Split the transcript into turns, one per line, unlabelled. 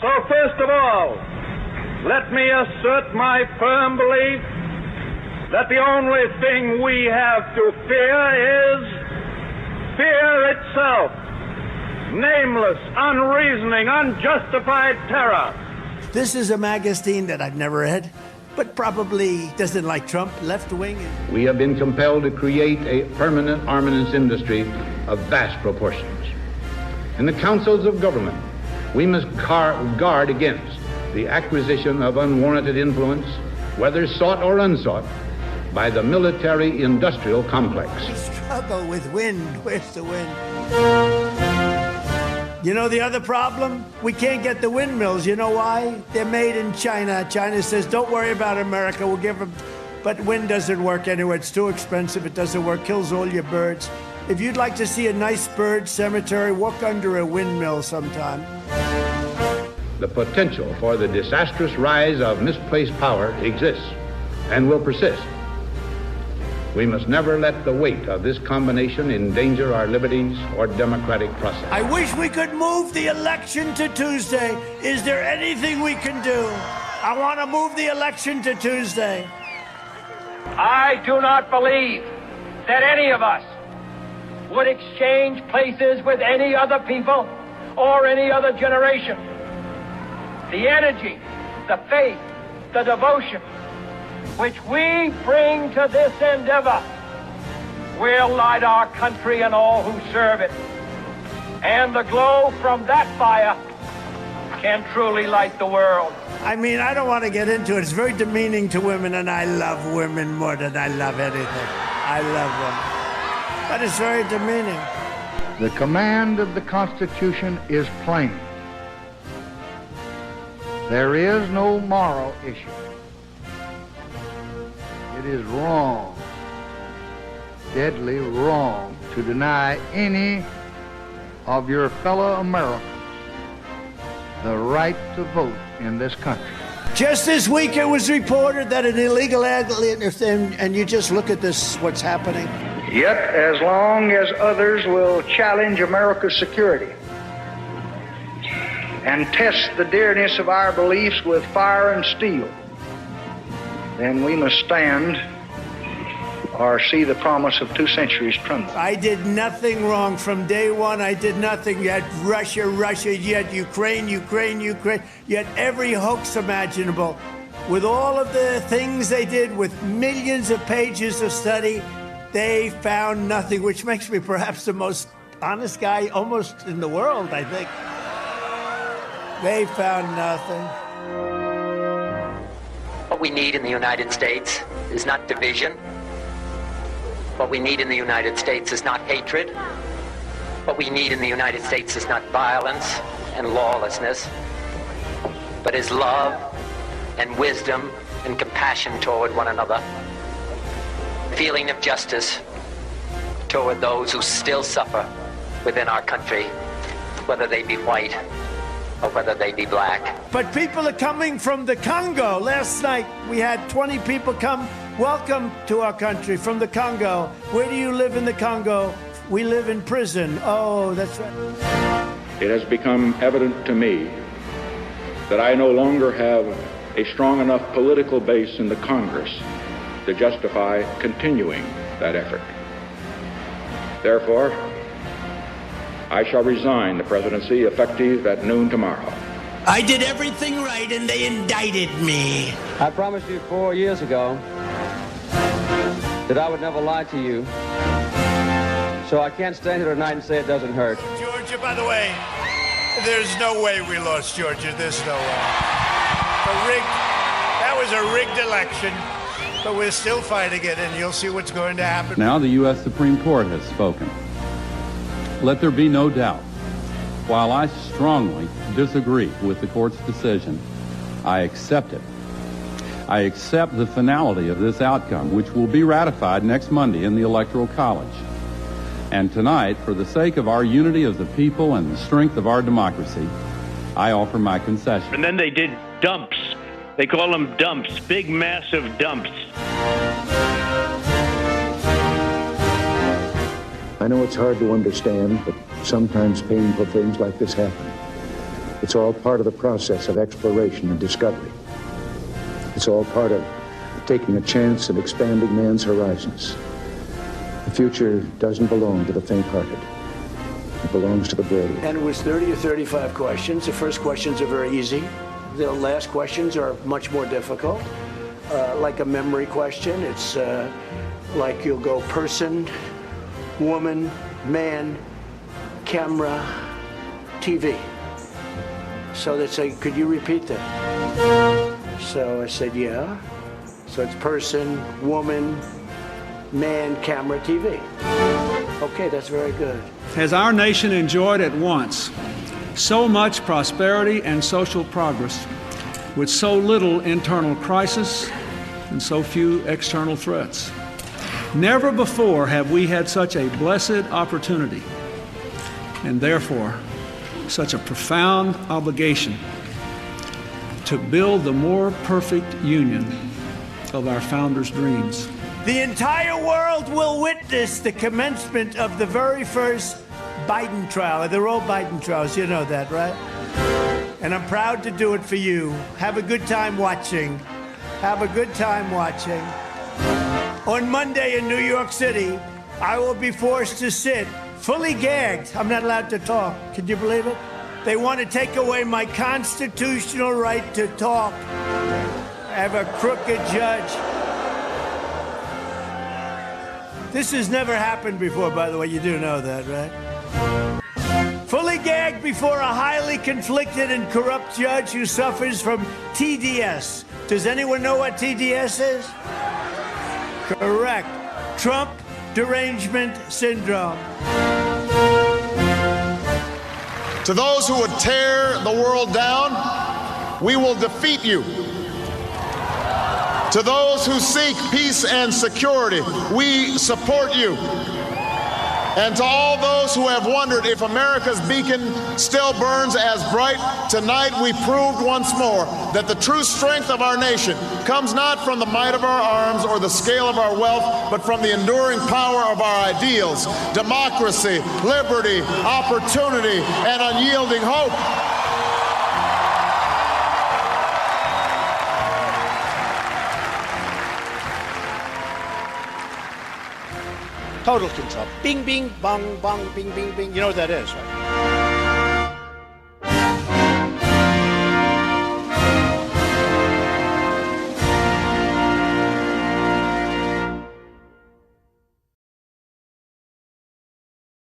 So first of all, let me assert my firm belief that the only thing we have to fear is fear itself. Nameless, unreasoning, unjustified terror.
This is a magazine that I've never read, but probably doesn't like Trump, left-wing.
We have been compelled to create a permanent armaments industry of vast proportions. In the councils of government, we must guard against the acquisition of unwarranted influence, whether sought or unsought, by the military-industrial complex.
We struggle with wind. Where's the wind? You know the other problem? We can't get the windmills. You know why? They're made in China. China says, don't worry about America. We'll give them... But wind doesn't work anyway. It's too expensive. It doesn't work. Kills all your birds. If you'd like to see a nice bird cemetery, walk under a windmill sometime.
The potential for the disastrous rise of misplaced power exists and will persist. We must never let the weight of this combination endanger our liberties or democratic process.
I wish we could move the election to Tuesday. Is there anything we can do? I want to move the election to Tuesday.
I do not believe that any of us would exchange places with any other people or any other generation. The energy, the faith, the devotion which we bring to this endeavor will light our country and all who serve it. And the glow from that fire can truly light the world.
I mean, I don't want to get into it. It's very demeaning to women, and I love women more than I love anything. I love women. But it's very demeaning.
The command of the Constitution is plain. There is no moral issue. It is wrong, deadly wrong, to deny any of your fellow Americans the right to vote in this country.
Just this week it was reported that an illegal alien, and you just look at this, what's happening.
Yet as long as others will challenge America's security and test the dearness of our beliefs with fire and steel, then we must stand or see the promise of 2 centuries tremble.
I did nothing wrong from day one. I did nothing. You had Russia, you had Ukraine, you had every hoax imaginable. With all of the things they did, with millions of pages of study, they found nothing, which makes me perhaps the most honest guy almost in the world, I think. They found nothing.
What we need in the United States is not division. What we need in the United States is not hatred. What we need in the United States is not violence and lawlessness, but is love and wisdom and compassion toward one another. Feeling of justice toward those who still suffer within our country, whether they be white or whether they be black.
But people are coming from the Congo. Last night we had 20 people come. Welcome to our country from the Congo. Where do you live in the Congo? We live in prison. Oh, that's right.
It has become evident to me that I no longer have a strong enough political base in the Congress to justify continuing that effort. Therefore, I shall resign the presidency effective at noon tomorrow.
I did everything right and they indicted me.
I promised you 4 years ago that I would never lie to you. So I can't stand here tonight and say it doesn't hurt.
Georgia, by the way, there's no way we lost Georgia. There's no way. That was a rigged election, but we're still fighting it, and you'll see what's going to happen.
Now the U.S. Supreme Court has spoken. Let there be no doubt. While I strongly disagree with the court's decision, I accept it. I accept the finality of this outcome, which will be ratified next Monday in the Electoral College. And tonight, for the sake of our unity as a people and the strength of our democracy, I offer my concession.
And then they did dumps. They call them dumps, big, massive dumps.
I know it's hard to understand, but sometimes painful things like this happen.
It's all part of the process of exploration and discovery. It's all part of taking a chance and expanding man's horizons. The future doesn't belong to the faint-hearted. It belongs to the brave.
And it was 30 or 35 questions. The first questions are very easy. The last questions are much more difficult. Like a memory question, it's like you'll go person, woman, man, camera, TV. So they say, could you repeat that? So I said, yeah. So it's person, woman, man, camera, TV. Okay, that's very good.
Has our nation enjoyed at once so much prosperity and social progress with so little internal crisis and so few external threats? Never before have we had such a blessed opportunity, and therefore such a profound obligation to build the more perfect union of our founders' dreams.
The entire world will witness the commencement of the very first Biden trial. They're all Biden trials, you know that, right? And I'm proud to do it for you. Have a good time watching. Have a good time watching. On Monday in New York City, I will be forced to sit fully gagged. I'm not allowed to talk. Can you believe it? They want to take away my constitutional right to talk. I have a crooked judge. This has never happened before, by the way. You do know that, right? Fully gagged before a highly conflicted and corrupt judge who suffers from TDS. Does anyone know what TDS is? Correct. Trump derangement syndrome.
To those who would tear the world down, we will defeat you. To those who seek peace and security, we support you. And to all those who have wondered if America's beacon still burns as bright, tonight we proved once more that the true strength of our nation comes not from the might of our arms or the scale of our wealth, but from the enduring power of our ideals, democracy, liberty, opportunity, and unyielding hope.
Total control. Bing, bing, bong, bong, bing, bing, bing. You know what that is, right?